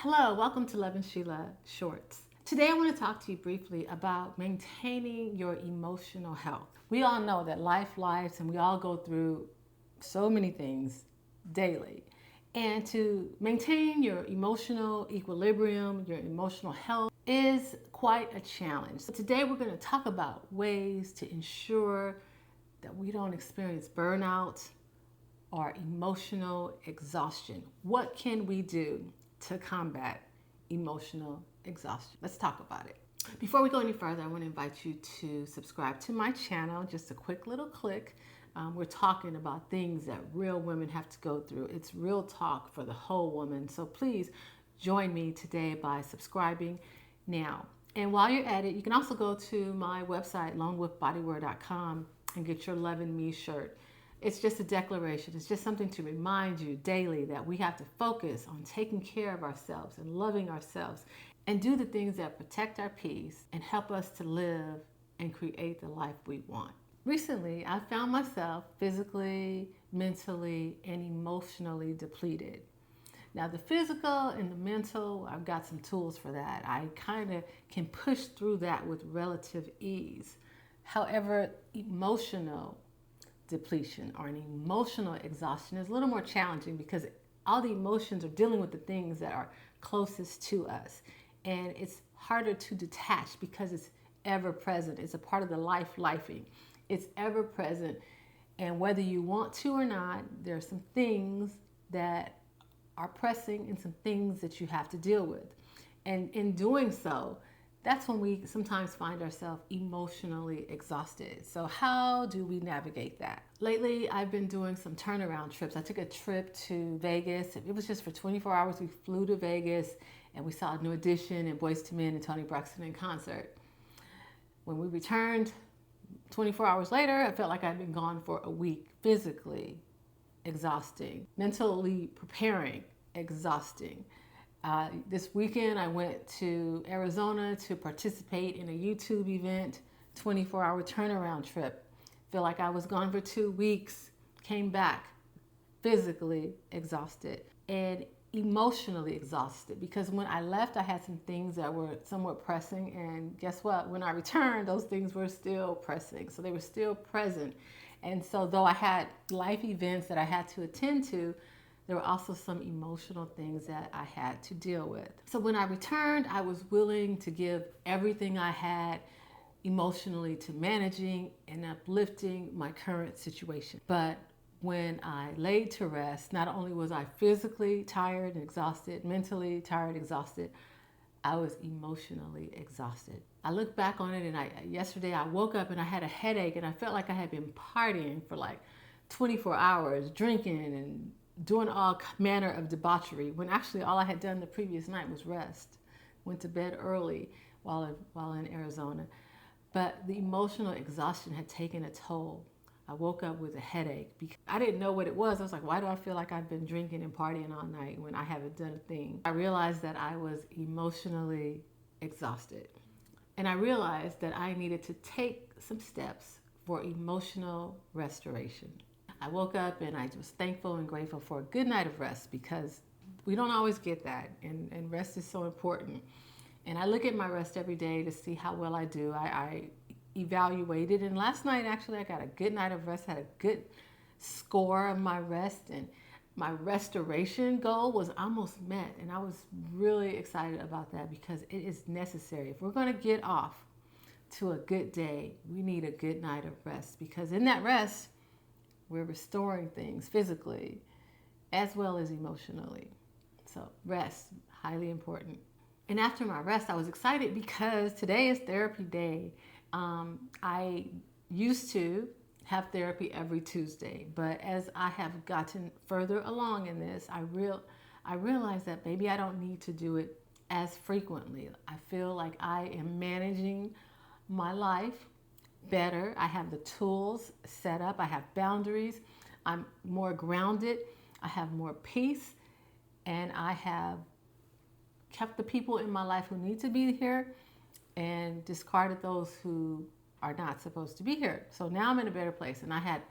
Hello, welcome to Lovin Sheila Shorts. Today I want to talk to you briefly about maintaining your emotional health. We all know that life and we all go through so many things daily. And to maintain your emotional equilibrium, your emotional health is quite a challenge. So today we're going to talk about ways to ensure that we don't experience burnout or emotional exhaustion. What can we do to combat emotional exhaustion? Let's talk about it. Before we go any further, I want to invite you to subscribe to my channel. Just a quick little click. We're talking about things that real women have to go through. It's real talk for the whole woman. So please join me today by subscribing now. And while you're at it, you can also go to my website, lonewolfbodywear.com, and get your Lovin' Me shirt. It's just a declaration. It's just something to remind you daily that we have to focus on taking care of ourselves and loving ourselves and do the things that protect our peace and help us to live and create the life we want. Recently, I found myself physically, mentally, and emotionally depleted. Now, the physical and the mental, I've got some tools for that. I kind of can push through that with relative ease. However, emotional depletion or an emotional exhaustion is a little more challenging because all the emotions are dealing with the things that are closest to us, and it's harder to detach because it's ever present. It's a part of the lifing. It's ever present, and whether you want to or not, there are some things that are pressing and some things that you have to deal with, and in doing so, that's when we sometimes find ourselves emotionally exhausted. So how do we navigate that? Lately, I've been doing some turnaround trips. I took a trip to Vegas. It was just for 24 hours. We flew to Vegas and we saw New Edition and Boyz II Men and Toni Braxton in concert. When we returned 24 hours later, I felt like I'd been gone for a week. Physically exhausting, mentally preparing, exhausting. This weekend, I went to Arizona to participate in a YouTube event, 24-hour turnaround trip. Feel like I was gone for 2 weeks, came back physically exhausted and emotionally exhausted because when I left, I had some things that were somewhat pressing, and guess what? When I returned, those things were still pressing. So they were still present. And so though I had life events that I had to attend to, there were also some emotional things that I had to deal with. So when I returned, I was willing to give everything I had emotionally to managing and uplifting my current situation. But when I laid to rest, not only was I physically tired and exhausted, mentally tired, exhausted, I was emotionally exhausted. I look back on it, and yesterday I woke up and I had a headache, and I felt like I had been partying for like 24 hours, drinking and doing all manner of debauchery, when actually all I had done the previous night was rest. Went to bed early while in Arizona. But the emotional exhaustion had taken a toll. I woke up with a headache because I didn't know what it was. I was like, why do I feel like I've been drinking and partying all night when I haven't done a thing? I realized that I was emotionally exhausted. And I realized that I needed to take some steps for emotional restoration. I woke up and I was thankful and grateful for a good night of rest because we don't always get that, and rest is so important. And I look at my rest every day to see how well I do. I evaluated, and last night actually I got a good night of rest, had a good score of my rest, and my restoration goal was almost met, and I was really excited about that because it is necessary. If we're going to get off to a good day, we need a good night of rest, because in that rest, we're restoring things physically as well as emotionally. So rest, highly important. And after my rest, I was excited because today is therapy day. I used to have therapy every Tuesday, but as I have gotten further along in this, I realized that maybe I don't need to do it as frequently. I feel like I am managing my life better. I have the tools set up. I have boundaries. I'm more grounded. I have more peace, and I have kept the people in my life who need to be here and discarded those who are not supposed to be here. So now I'm in a better place. And I had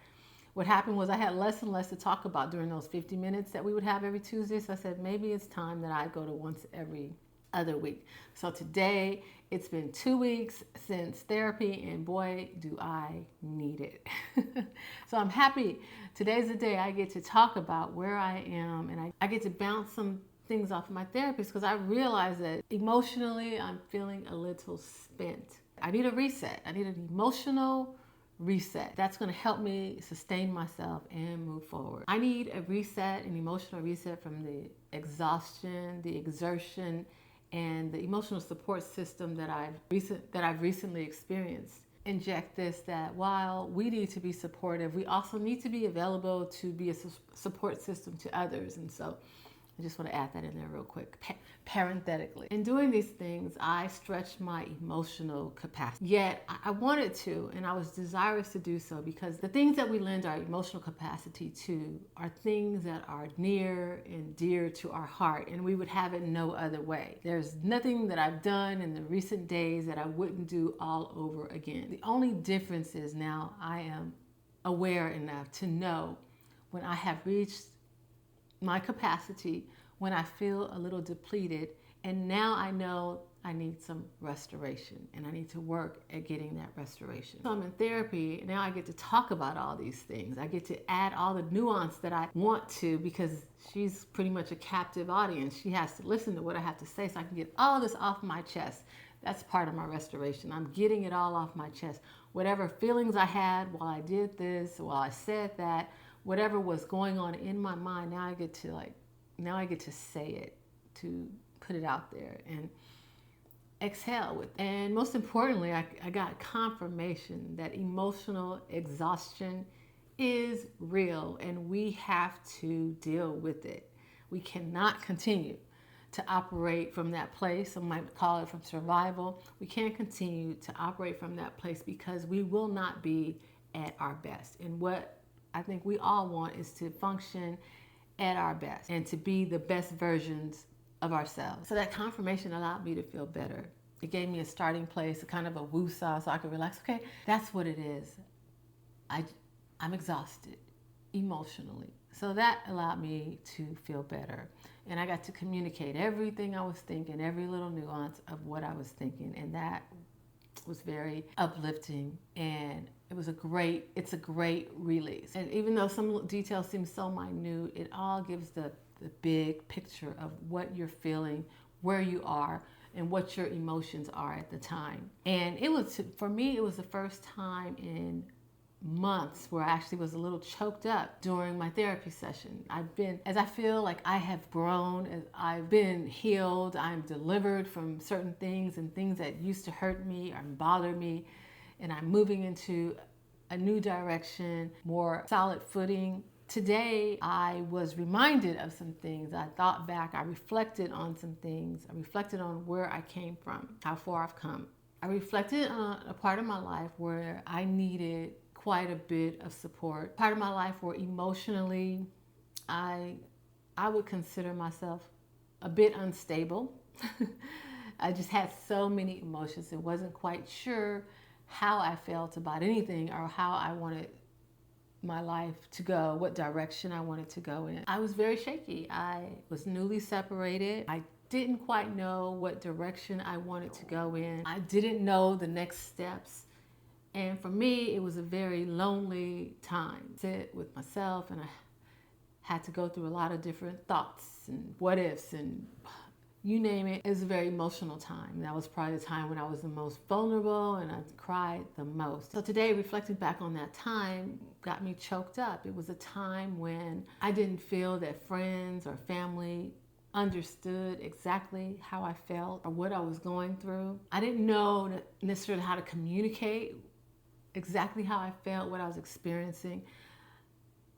what happened was I had less and less to talk about during those 50 minutes that we would have every Tuesday. So I said, maybe it's time that I go to once every other week. So today, it's been 2 weeks since therapy, and boy, do I need it. So I'm happy. Today's the day I get to talk about where I am, and I get to bounce some things off of my therapist, because I realize that emotionally I'm feeling a little spent. I need a reset. I need an emotional reset. That's going to help me sustain myself and move forward. I need a reset, an emotional reset from the exhaustion, the exertion, and the emotional support system that I've recently experienced. Inject this, that while we need to be supportive, we also need to be available to be a support system to others. And so I just want to add that in there real quick, parenthetically. In doing these things, I stretched my emotional capacity. Yet I wanted to, and I was desirous to do so, because the things that we lend our emotional capacity to are things that are near and dear to our heart, and we would have it no other way. There's nothing that I've done in the recent days that I wouldn't do all over again. The only difference is now I am aware enough to know when I have reached my capacity, when I feel a little depleted, and now I know I need some restoration, and I need to work at getting that restoration. So I'm in therapy, now I get to talk about all these things. I get to add all the nuance that I want to, because she's pretty much a captive audience. She has to listen to what I have to say so I can get all this off my chest. That's part of my restoration. I'm getting it all off my chest. Whatever feelings I had while I did this, while I said that, whatever was going on in my mind, now I get to say it, to put it out there and exhale with. And most importantly, I got confirmation that emotional exhaustion is real, and we have to deal with it. We cannot continue to operate from that place. Some might call it from survival. We can't continue to operate from that place, because we will not be at our best. And what I think we all want is to function at our best and to be the best versions of ourselves. So that confirmation allowed me to feel better. It gave me a starting place, a kind of a woo-saw, so I could relax. Okay, that's what it is. I'm exhausted emotionally. So that allowed me to feel better. And I got to communicate everything I was thinking, every little nuance of what I was thinking. And that was very uplifting, and it's a great release. And even though some details seem so minute, it all gives the big picture of what you're feeling, where you are, and what your emotions are at the time. And for me, it was the first time in months where I actually was a little choked up during my therapy session. As I feel like I have grown, as I've been healed, I'm delivered from certain things and things that used to hurt me or bother me, and I'm moving into a new direction, more solid footing. Today, I was reminded of some things. I thought back, I reflected on some things. I reflected on where I came from, how far I've come. I reflected on a part of my life where I needed quite a bit of support. Part of my life where emotionally, I would consider myself a bit unstable. I just had so many emotions and wasn't quite sure how I felt about anything or how I wanted my life to go, what direction I wanted to go in. I was very shaky. I was newly separated. I didn't quite know what direction I wanted to go in. I didn't know the next steps. And for me, it was a very lonely time. Sit with myself, and I had to go through a lot of different thoughts and what ifs and you name it. It was a very emotional time. That was probably the time when I was the most vulnerable and I cried the most. So today, reflecting back on that time got me choked up. It was a time when I didn't feel that friends or family understood exactly how I felt or what I was going through. I didn't know necessarily how to communicate exactly how I felt, what I was experiencing.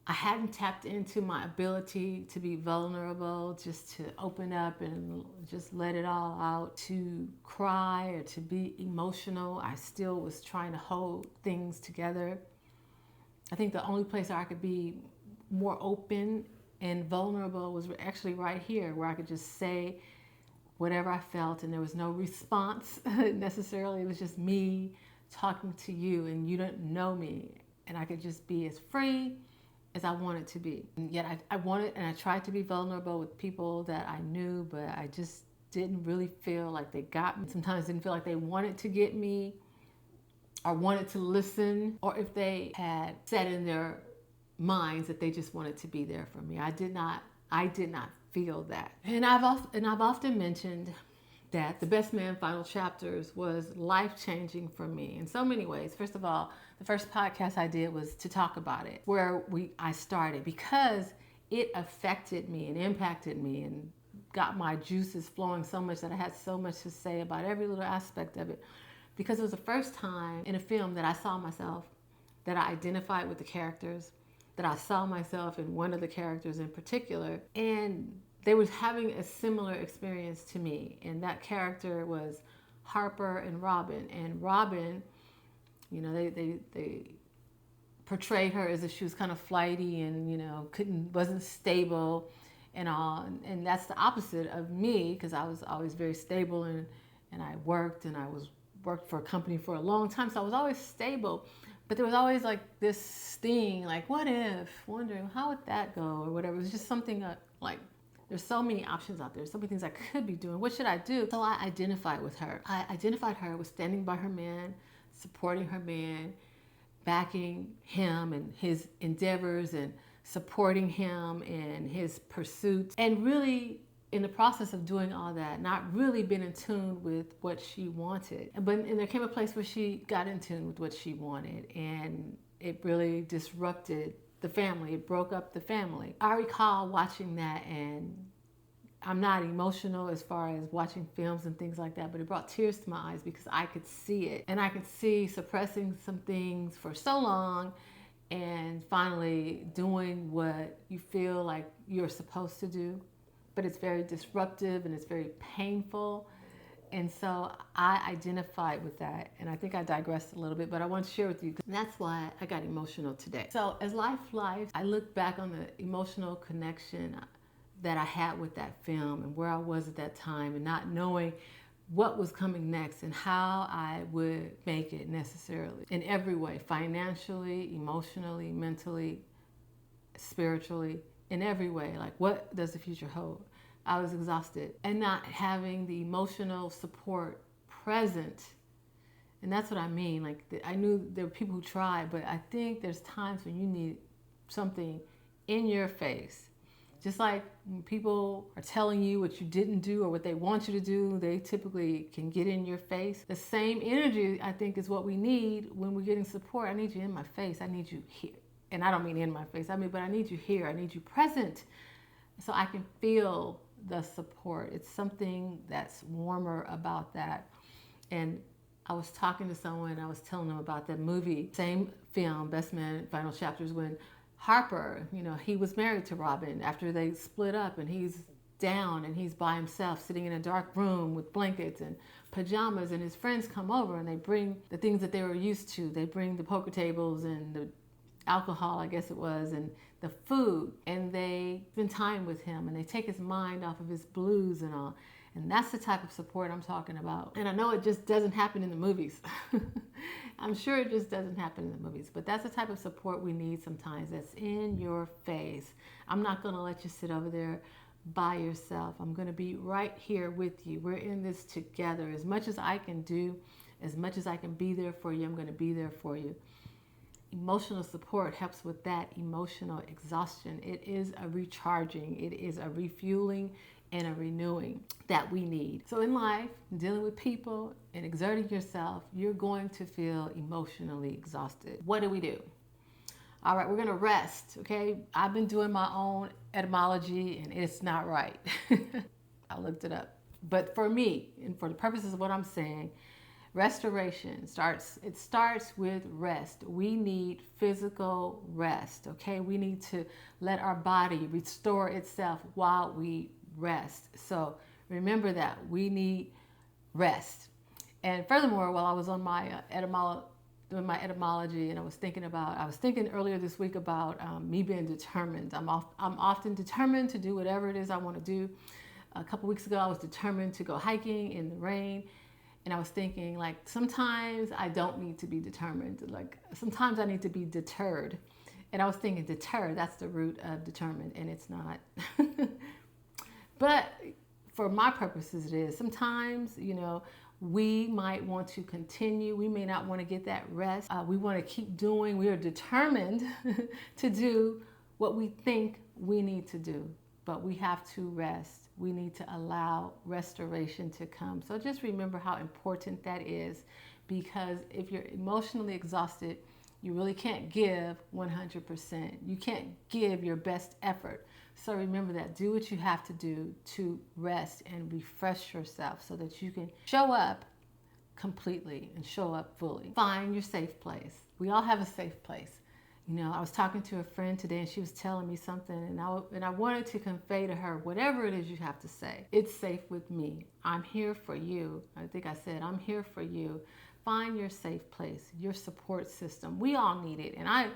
I hadn't tapped into my ability to be vulnerable, just to open up and just let it all out, to cry or to be emotional. I still was trying to hold things together. I think the only place I could be more open and vulnerable was actually right here, where I could just say whatever I felt and there was no response necessarily. It was just me talking to you, and you don't know me. and I could just be as free as I wanted to be. And yet I wanted, and I tried to be vulnerable with people that I knew, but I just didn't really feel like they got me. Sometimes didn't feel like they wanted to get me or wanted to listen, or if they had said in their minds that they just wanted to be there for me. I did not feel that. And I've often mentioned that The Best Man Final Chapters was life-changing for me in so many ways. First of all, the first podcast I did was to talk about it, where I started, because it affected me and impacted me and got my juices flowing so much that I had so much to say about every little aspect of it. Because it was the first time in a film that I saw myself, that I identified with the characters, that I saw myself in one of the characters in particular, and they was having a similar experience to me. And that character was Harper and Robin. And Robin, you know, they portrayed her as if she was kind of flighty and, you know, wasn't stable and all. And that's the opposite of me, because I was always very stable, and I worked for a company for a long time. So I was always stable. But there was always like this sting, like, what if, wondering how would that go or whatever. It was just something like, there's so many options out there, so many things I could be doing. What should I do? So I identified with her. I identified her with standing by her man, supporting her man, backing him and his endeavors, and supporting him in his pursuits. And really, in the process of doing all that, not really been in tune with what she wanted. And there came a place where she got in tune with what she wanted, and it really disrupted the family. It broke up the family. I recall watching that, and I'm not emotional as far as watching films and things like that, but it brought tears to my eyes because I could see it. And I could see suppressing some things for so long and finally doing what you feel like you're supposed to do. But it's very disruptive and it's very painful. And so I identified with that, and I think I digressed a little bit, but I want to share with you, because that's why I got emotional today. So as life, I look back on the emotional connection that I had with that film and where I was at that time, and not knowing what was coming next and how I would make it necessarily in every way, financially, emotionally, mentally, spiritually, in every way. Like, what does the future hold? I was exhausted, and not having the emotional support present. And that's what I mean. Like, I knew there were people who tried, but I think there's times when you need something in your face. Just like when people are telling you what you didn't do or what they want you to do, they typically can get in your face. The same energy, I think, is what we need when we're getting support. I need you in my face. I need you here. And I don't mean in my face. But I need you here. I need you present so I can feel the support. It's something that's warmer about that. And I was talking to someone, I was telling them about that movie, same film, Best Man Final Chapters, when Harper, you know, he was married to Robin after they split up, and he's down and he's by himself sitting in a dark room with blankets and pajamas, and his friends come over and they bring the things that they were used to. They bring the poker tables and the alcohol, I guess it was, and the food, and they spend time with him, and they take his mind off of his blues and all. And that's the type of support I'm talking about. And I know it just doesn't happen in the movies. I'm sure it just doesn't happen in the movies, but that's the type of support we need sometimes, that's in your face. I'm not gonna let you sit over there by yourself. I'm gonna be right here with you. We're in this together. As much as I can do, as much as I can be there for you, I'm gonna be there for you. Emotional support helps with that emotional exhaustion. It is a recharging, it is a refueling and a renewing that we need. So in life, dealing with people and exerting yourself, you're going to feel emotionally exhausted. What do? All right, we're gonna rest, okay? I've been doing my own etymology and it's not right. I looked it up. But for me, and for the purposes of what I'm saying, restoration starts with rest. We need physical rest, okay? We need to let our body restore itself while we rest. So remember that we need rest. And furthermore, while I was on my doing my etymology, and I was thinking earlier this week about me being determined. I'm often determined to do whatever it is I want to do. A couple weeks ago, I was determined to go hiking in the rain. And I was thinking, like, sometimes I don't need to be determined. Like, sometimes I need to be deterred. And I was thinking, deter, that's the root of determined, and it's not. But for my purposes, it is. Sometimes, we might want to continue. We may not want to get that rest. We want to keep doing. We are determined to do what we think we need to do. But we have to rest. We need to allow restoration to come. So just remember how important that is, because if you're emotionally exhausted, you really can't give 100%. You can't give your best effort. So remember that. Do what you have to do to rest and refresh yourself so that you can show up completely and show up fully. Find your safe place. We all have a safe place. I was talking to a friend today and she was telling me something, and I wanted to convey to her, whatever it is you have to say, it's safe with me. I'm here for you. I think I said, I'm here for you. Find your safe place, your support system. We all need it. And I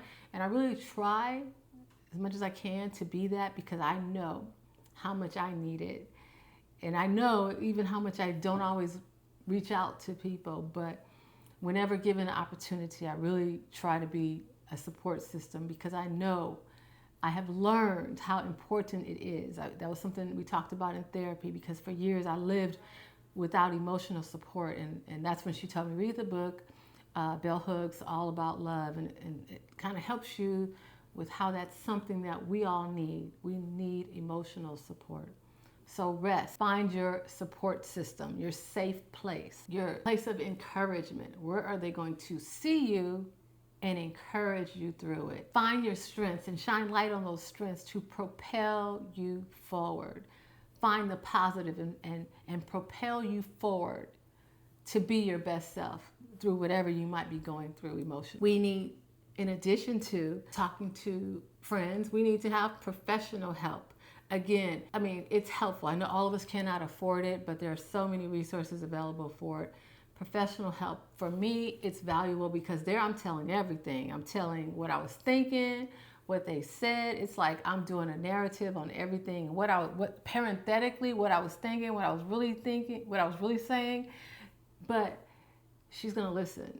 really try as much as I can to be that, because I know how much I need it. And I know even how much I don't always reach out to people, but whenever given an opportunity, I really try to be a support system, because I know I have learned how important it is. That was something we talked about in therapy, because for years I lived without emotional support, and that's when she told me, read the book, Bell Hooks, All About Love, and it kind of helps you with how that's something that we all need. We need emotional support. So rest. Find your support system, your safe place, your place of encouragement. Where are they going to see you and encourage you through it? Find your strengths and shine light on those strengths to propel you forward. Find the positive and propel you forward to be your best self through whatever you might be going through emotionally. We need, in addition to talking to friends, we need to have professional help. Again, it's helpful. I know all of us cannot afford it, but there are so many resources available for it. Professional help, for me, it's valuable, because there I'm telling everything. I'm telling what I was thinking, what they said. It's like I'm doing a narrative on everything. What parenthetically, what I was thinking, what I was really thinking, what I was really saying. But she's gonna listen,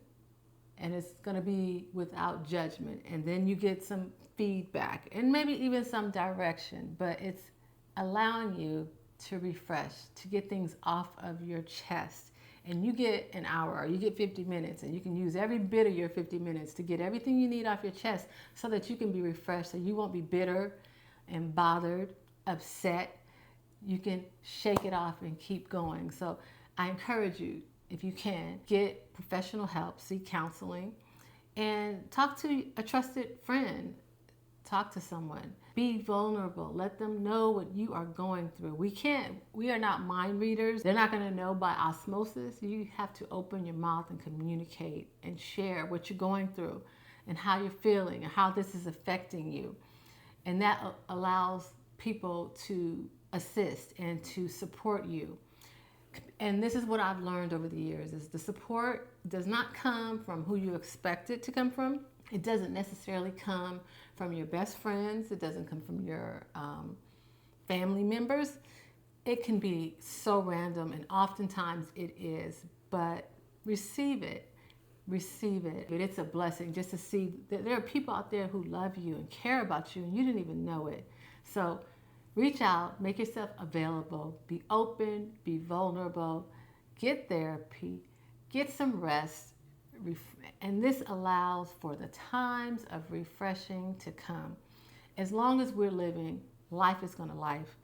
and it's gonna be without judgment. And then you get some feedback and maybe even some direction, but it's allowing you to refresh, to get things off of your chest. And you get an hour, or you get 50 minutes, and you can use every bit of your 50 minutes to get everything you need off your chest so that you can be refreshed, so you won't be bitter and bothered, upset. You can shake it off and keep going. So I encourage you, if you can, get professional help, seek counseling, and talk to a trusted friend. Talk to someone. Be vulnerable. Let them know what you are going through. We are not mind readers. They're not going to know by osmosis. You have to open your mouth and communicate and share what you're going through and how you're feeling and how this is affecting you. And that allows people to assist and to support you. And this is what I've learned over the years, is the support does not come from who you expect it to come from. It doesn't necessarily come from your best friends. It doesn't come from your family members. It can be so random, and oftentimes it is, but receive it. Receive it. It's a blessing just to see that there are people out there who love you and care about you, and you didn't even know it. So reach out, make yourself available, be open, be vulnerable, get therapy, get some rest. And this allows for the times of refreshing to come. As long as we're living, life is going to life.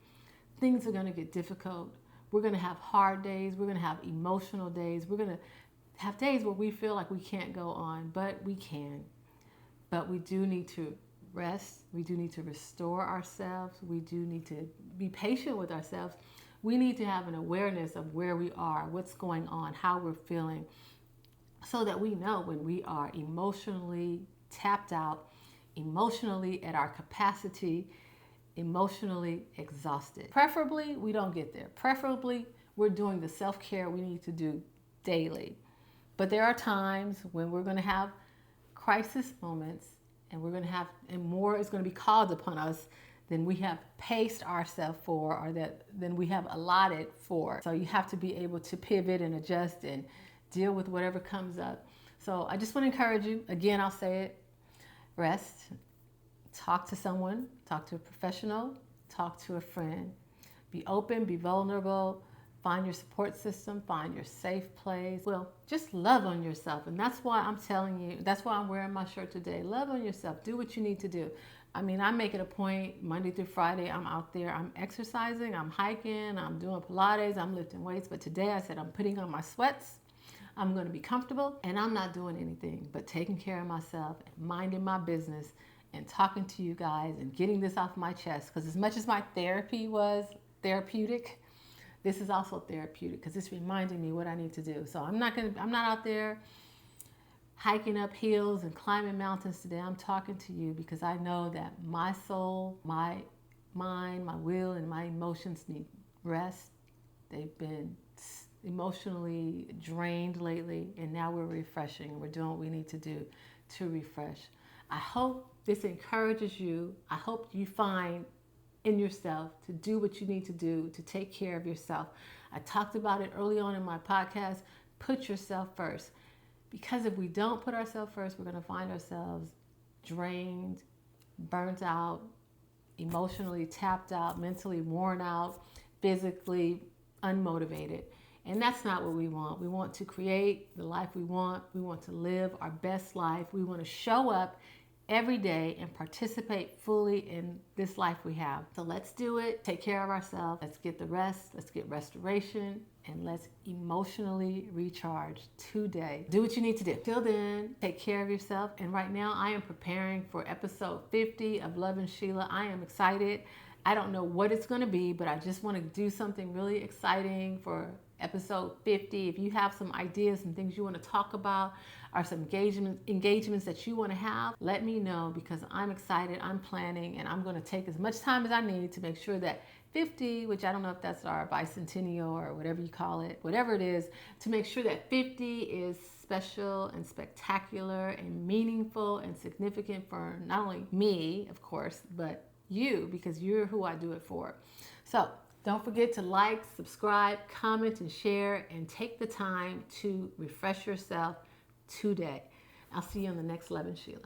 Things are going to get difficult. We're going to have hard days. We're going to have emotional days. We're going to have days where we feel like we can't go on, but we can. But we do need to rest. We do need to restore ourselves. We do need to be patient with ourselves. We need to have an awareness of where we are, what's going on, how we're feeling, so that we know when we are emotionally tapped out, emotionally at our capacity, emotionally exhausted. Preferably, we don't get there. Preferably, we're doing the self-care we need to do daily. But there are times when we're going to have crisis moments, and we're going to have, and more is going to be called upon us than we have paced ourselves for, or than we have allotted for. So you have to be able to pivot and adjust and deal with whatever comes up. So I just want to encourage you, again, I'll say it, rest, talk to someone, talk to a professional, talk to a friend. Be open, be vulnerable, find your support system, find your safe place. Well, just love on yourself. And that's why I'm telling you, that's why I'm wearing my shirt today. Love on yourself. Do what you need to do. I mean, I make it a point Monday through Friday, I'm out there, I'm exercising, I'm hiking, I'm doing Pilates, I'm lifting weights. But today I said I'm putting on my sweats. I'm going to be comfortable, and I'm not doing anything but taking care of myself and minding my business and talking to you guys and getting this off my chest. Because as much as my therapy was therapeutic, this is also therapeutic because it's reminding me what I need to do. So I'm not out there hiking up hills and climbing mountains today. I'm talking to you because I know that my soul, my mind, my will, and my emotions need rest. They've been emotionally drained lately, and now we're refreshing. We're doing what we need to do to refresh. I hope this encourages you. I hope you find in yourself to do what you need to do to take care of yourself. I talked about it early on in my podcast. Put yourself first, because if we don't put ourselves first, we're going to find ourselves drained, burnt out, emotionally tapped out, mentally worn out, physically unmotivated. And that's not what we want. We want to create the life we want. We want to live our best life. We want to show up every day and participate fully in this life we have. So let's do it. Take care of ourselves. Let's get the rest. Let's get restoration. And let's emotionally recharge today. Do what you need to do. Till then, take care of yourself. And right now, I am preparing for episode 50 of Lovin Sheila. I am excited. I don't know what it's going to be, but I just want to do something really exciting for episode 50. If you have some ideas and things you want to talk about, or some engagements that you want to have, let me know, because I'm excited, I'm planning, and I'm going to take as much time as I need to make sure that 50, which I don't know if that's our bicentennial or whatever you call it, whatever it is, to make sure that 50 is special and spectacular and meaningful and significant for not only me, of course, but you, because you're who I do it for. So don't forget to like, subscribe, comment, and share, and take the time to refresh yourself today. I'll see you on the next Lovin Sheila.